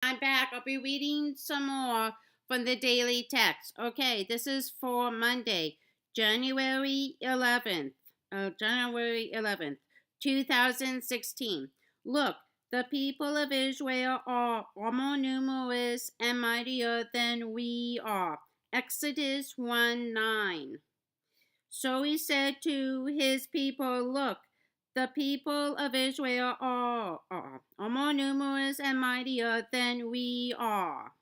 I'm back. I'll be reading some more from the daily text. Okay, this is for Monday, January 11th. January 11th, 2016. Look, the people of Israel are more numerous and mightier than we are. Exodus 1:9. So he said to his people, Look, the people of Israel are more numerous and mightier than we are.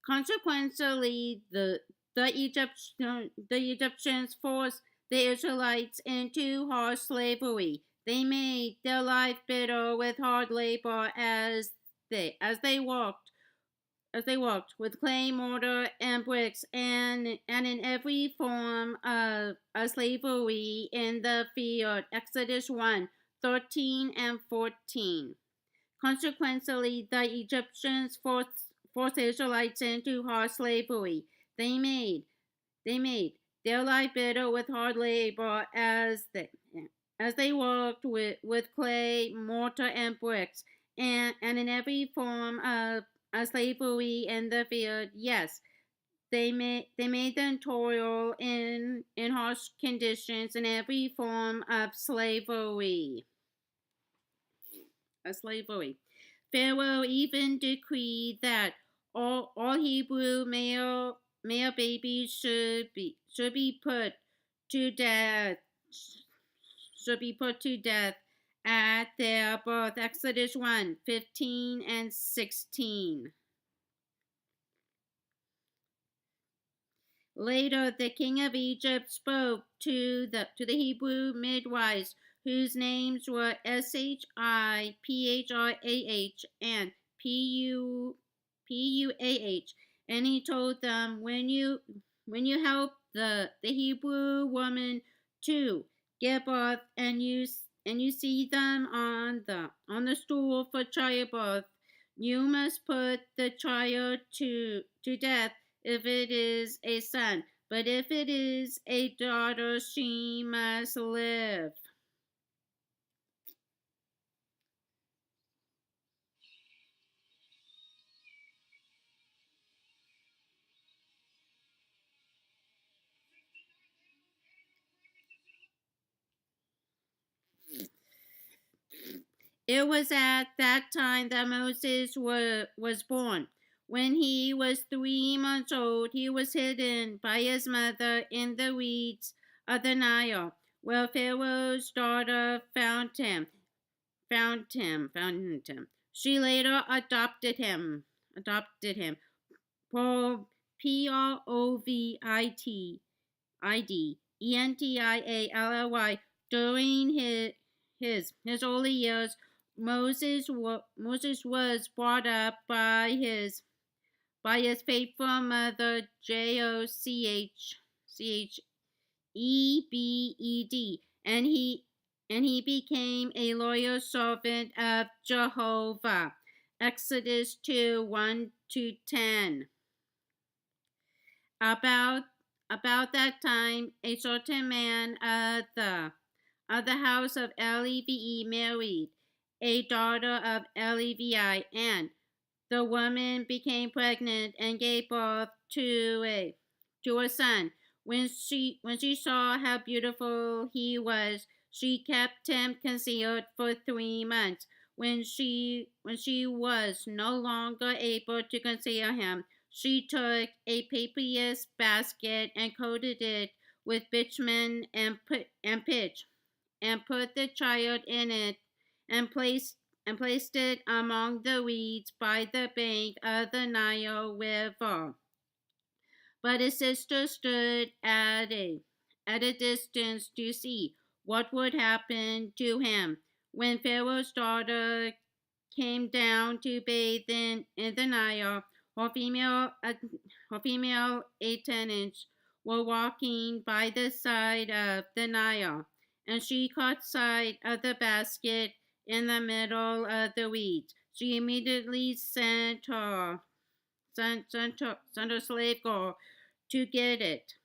Consequently, the Egyptians forced the Israelites into hard slavery. They made their life bitter with hard labor as they worked with clay, mortar, and bricks, and in every form of slavery in the field. Exodus 1:13 and 14. Consequently, the Egyptians forced the Israelites into hard slavery. They made their life bitter with hard labor as they worked with clay, mortar, and bricks, and in every form of slavery in the field. Yes, they made them toil in harsh conditions in every form of slavery. Pharaoh even decreed that all Hebrew male babies should be put to death at their birth. Exodus 1:15 and 16. Later, the king of Egypt spoke to the Hebrew midwives, whose names were Shiphrah and Puah, and he told them, when you help the Hebrew woman to give birth, and you see them on the stool for childbirth, you must put the child to death if it is a son, but if it is a daughter, she must live. It was at that time that Moses was born. When he was 3 months old, he was hidden by his mother in the reeds of the Nile, where Pharaoh's daughter found him. She later adopted him. Providentially. During his early years, Moses was brought up by his faithful mother Jochebed, and he became a loyal servant of Jehovah. Exodus 2:1-10. About that time, a certain man of the house of Levi married a daughter of Levi, and the woman became pregnant and gave birth to a son. When she saw how beautiful he was, she kept him concealed for 3 months. When she was no longer able to conceal him, she took a papyrus basket and coated it with bitumen and pitch, and put the child in it, and placed it among the reeds by the bank of the Nile River. But his sister stood at a distance to see what would happen to him. When Pharaoh's daughter came down to bathe in the Nile, her female attendants were walking by the side of the Nile, and she caught sight of the basket in the middle of the reeds. She immediately sent her slave girl to get it.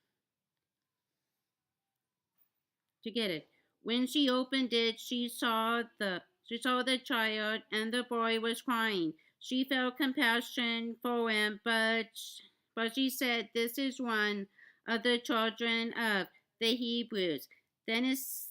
When she opened it, she saw the child, and the boy was crying. She felt compassion for him, but she said, "This is one of the children of the Hebrews." Then his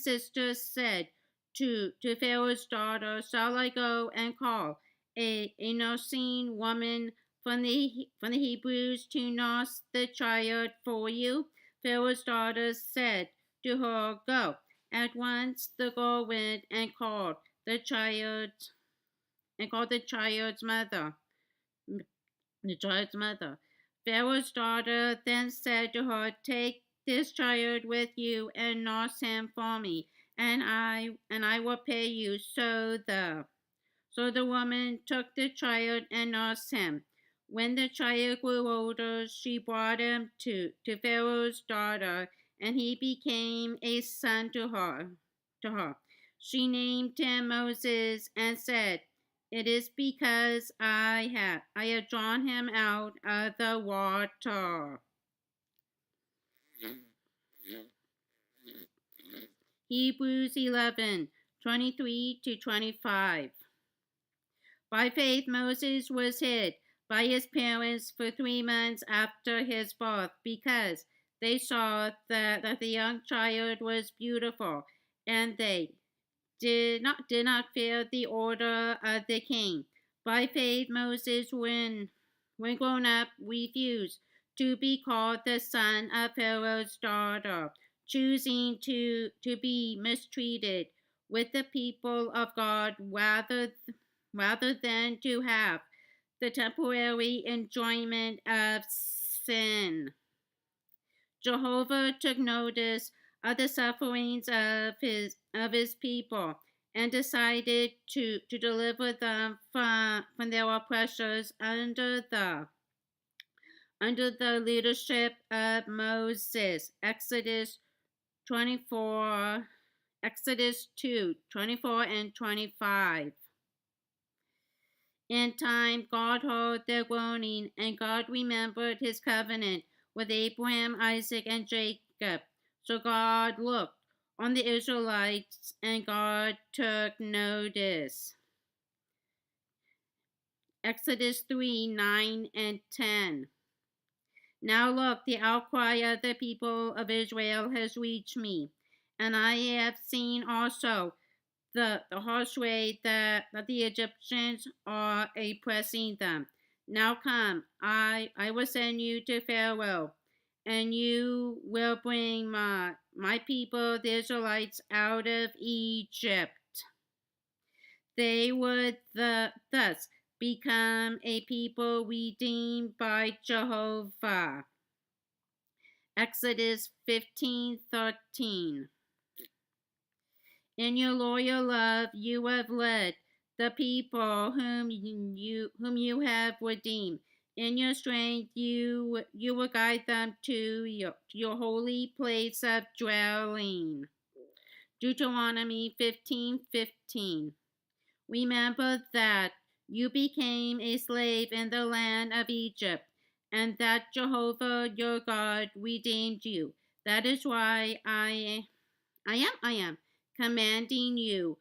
sister said to Pharaoh's daughter, "Shall I go and call a nursing woman from the Hebrews to nurse the child for you?" Pharaoh's daughter said to her, "Go." At once the girl went and called the child's mother. The child's mother. Pharaoh's daughter then said to her, "Take this child with you and nurse him for me, and I will pay you." So the woman took the child and nursed him. When the child grew older, she brought him to Pharaoh's daughter, and he became a son to her. She named him Moses and said, "It is because I have drawn him out of the water." Hebrews 11:23 to 25. By faith, Moses was hid by his parents for 3 months after his birth because they saw that the young child was beautiful, and they did not fear the order of the king. By faith, Moses, when grown up, refused to be called the son of Pharaoh's daughter, choosing to be mistreated with the people of God rather than to have the temporary enjoyment of sin. Jehovah took notice of the sufferings of his people and decided to deliver them from their oppressors under the leadership of Moses. Exodus 24, Exodus 2:24 and 25. In time, God heard their groaning, and God remembered his covenant with Abraham, Isaac, and Jacob. So God looked on the Israelites, and God took notice. Exodus 3:9 and 10. Now look, the outcry of the people of Israel has reached me, and I have seen also the harsh way that the Egyptians are oppressing them. Now come, I will send you to Pharaoh, and you will bring my people, the Israelites, out of Egypt. They would thus become a people redeemed by Jehovah. Exodus 15:13. In your loyal love, you have led the people whom you have redeemed. In your strength, you will guide them to your holy place of dwelling. Deuteronomy 15:15. Remember that you became a slave in the land of Egypt, and that Jehovah your God redeemed you. That is why I am commanding you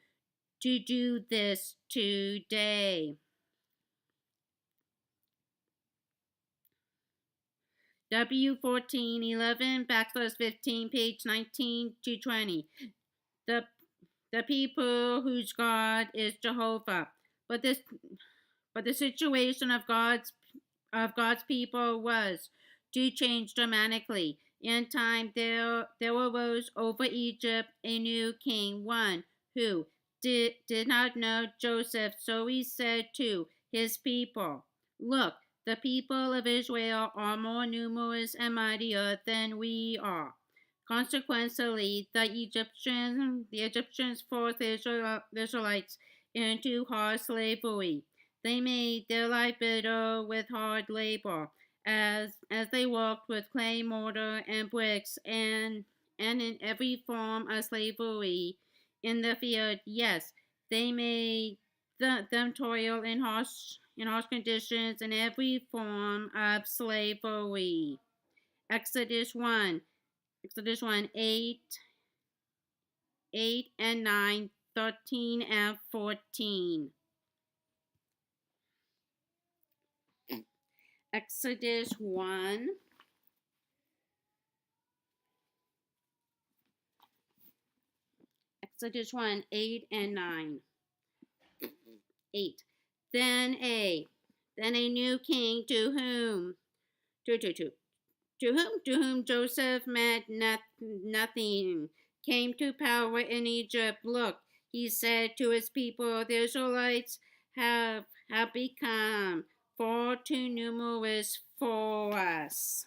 to do this today. W1411 /15, page 19 to 20. The people whose God is Jehovah. But the situation of God's people was to change dramatically. In time, there arose over Egypt a new king, one who did not know Joseph. So he said to his people, "Look, the people of Israel are more numerous and mightier than we are." Consequently, the Egyptians forced the Israelites into hard slavery. They made their life bitter with hard labor, as they worked with clay, mortar, and bricks, and in every form of slavery in the field. Yes, they made them toil in harsh conditions in every form of slavery. Exodus 1, 8 and 9, 13 and 14. Exodus 1. Exodus 1, 8 and 9. 8. Then a new king to whom Joseph meant nothing came to power in Egypt. Look, he said to his people, the Israelites have become far too numerous for us.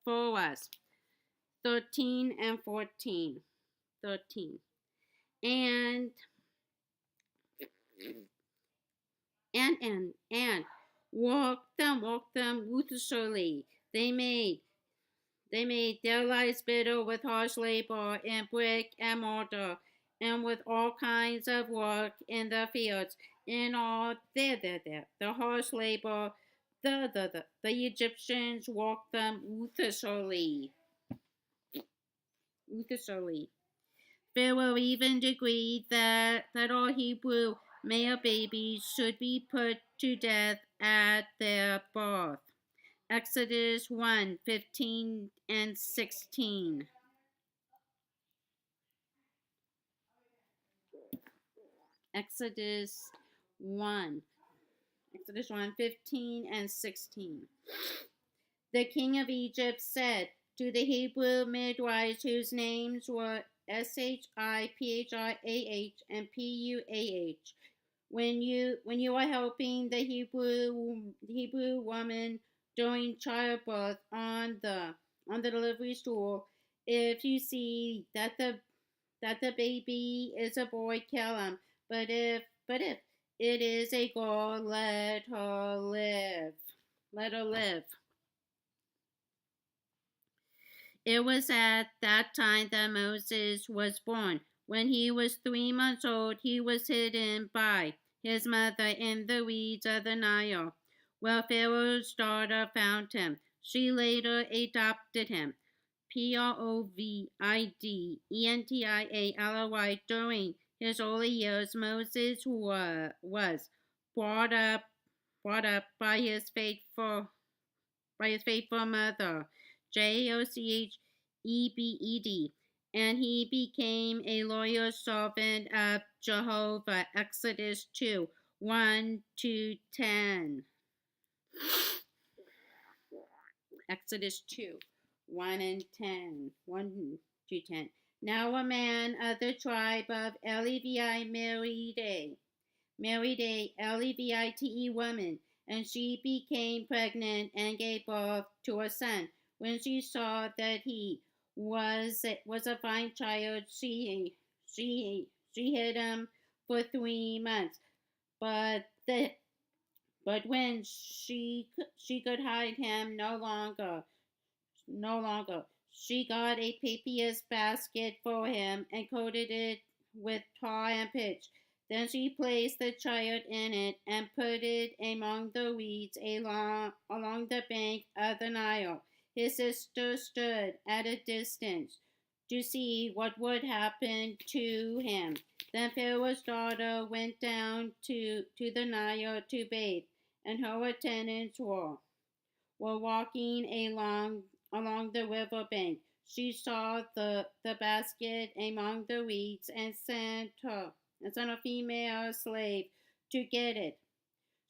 13 and 14. 13. And walk them ruthlessly. They made their lives bitter with harsh labor and brick and mortar, and with all kinds of work in the fields. In all the harsh labor, the Egyptians walked them ruthlessly. Pharaoh even decreed that all Hebrew male babies should be put to death at their birth. Exodus 1, 15 and 16. Exodus 1, 15 and 16. The king of Egypt said to the Hebrew midwives whose names were Shiphrah and Puah, when you are helping the Hebrew woman during childbirth on the delivery stool, if you see that the baby is a boy, kill him. But if it is a girl, let her live. It was at that time that Moses was born. When he was 3 months old, he was hidden by his mother in the reeds of the Nile. Well, Pharaoh's daughter found him. She later adopted him. Providentially. During his early years, Moses was brought up by his faithful mother, Jochebed, and he became a loyal servant of Jehovah. Exodus 2, 1 to 10. Exodus 2, 1 and 10. 1 to 10. Now a man of the tribe of Levi married a Levite woman, and she became pregnant and gave birth to a son. When she saw that he was a fine child, she hid him for 3 months. But when she could hide him no longer, she got a papyrus basket for him and coated it with tar and pitch. Then she placed the child in it and put it among the reeds along the bank of the Nile. His sister stood at a distance to see what would happen to him. Then Pharaoh's daughter went down to the Nile to bathe, and her attendants were walking along the riverbank. She saw the basket among the reeds and sent a female slave to get it.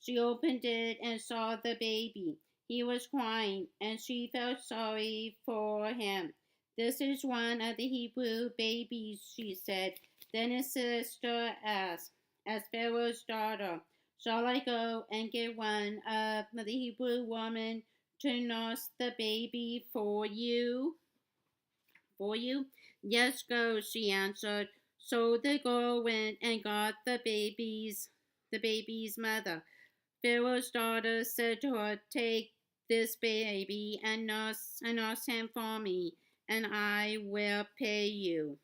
She opened it and saw the baby. He was crying, and she felt sorry for him. This is one of the Hebrew babies, she said. Then his sister asked, as Pharaoh's daughter, shall I go and get one of the Hebrew women to nurse the baby for you? Yes, go, she answered. So the girl went and got the baby's mother. Pharaoh's daughter said to her, take this baby and nurse him for me, and I will pay you.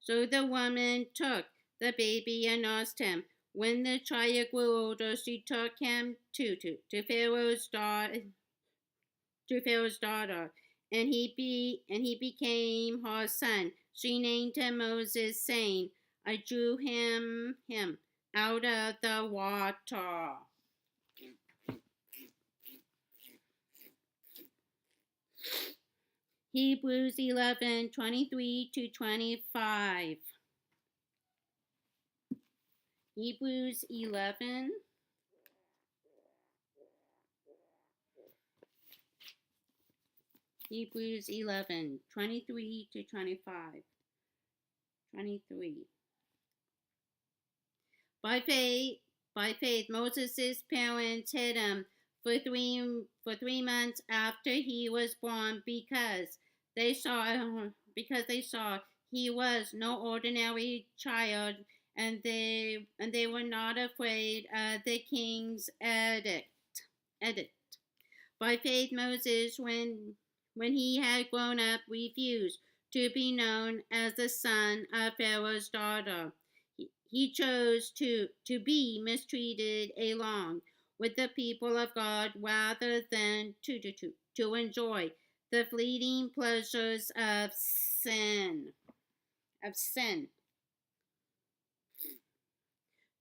So the woman took the baby and nursed him. When the child grew older, she took him to Pharaoh's daughter, and he became her son. She named him Moses, saying, I drew him out of the water. Hebrews 11:23-25. Hebrews 11. Hebrews 11:23-25. 23. By faith, Moses' parents hid him for 3 months after he was born because they saw he was no ordinary child, and they were not afraid of the king's edict. By faith, Moses, when he had grown up, refused to be known as the son of Pharaoh's daughter. He chose to be mistreated along with the people of God rather than to enjoy the fleeting pleasures of sin.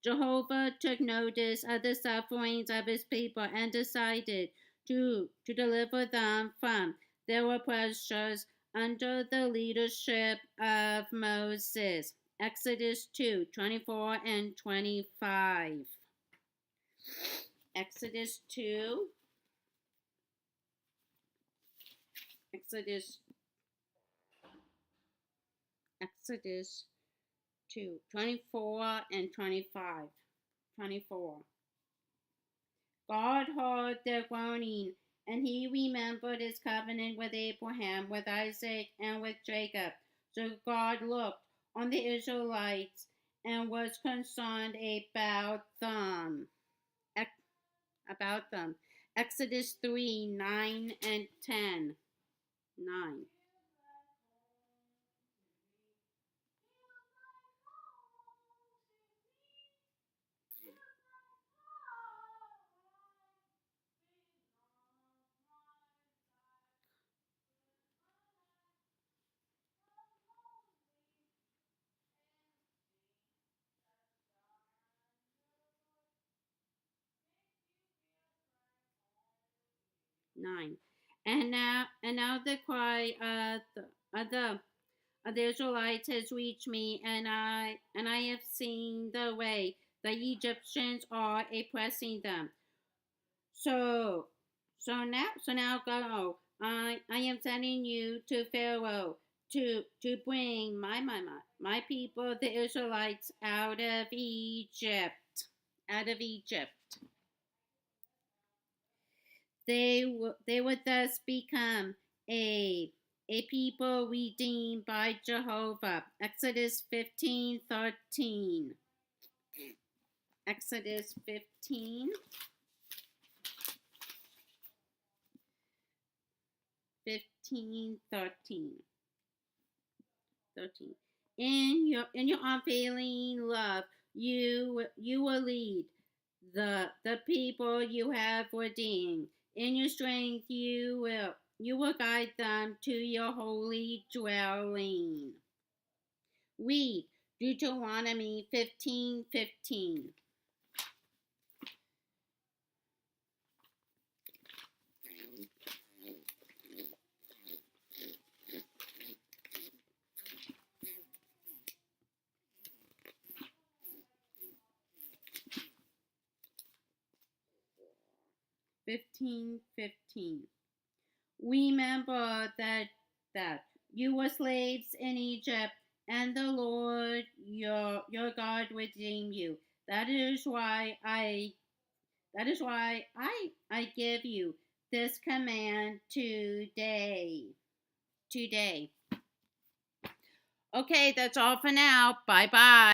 Jehovah took notice of the sufferings of his people and decided to deliver them from their oppressors under the leadership of Moses. Exodus 2:24 and 25. Exodus 2. Exodus 2:24 and 25. 24. God heard their groaning, and he remembered his covenant with Abraham, with Isaac, and with Jacob. So God looked on the Israelites and was concerned about them. Exodus 3:9 and 10. 9. 9. And now the cry of the Israelites has reached me, and I have seen the way the Egyptians are oppressing them. So now go. I am sending you to Pharaoh to bring my people, the Israelites, out of Egypt. Out of Egypt. They would thus become a people redeemed by Jehovah. Exodus 15:13. Exodus 15. 13. In your unfailing love, you will lead the people you have ordained. In your strength, you will guide them to your holy dwelling. Read Deuteronomy 15:15. 15:15. Remember that you were slaves in Egypt, and the Lord your God redeemed you. That is why I give you this command today. Okay, that's all for now. Bye bye.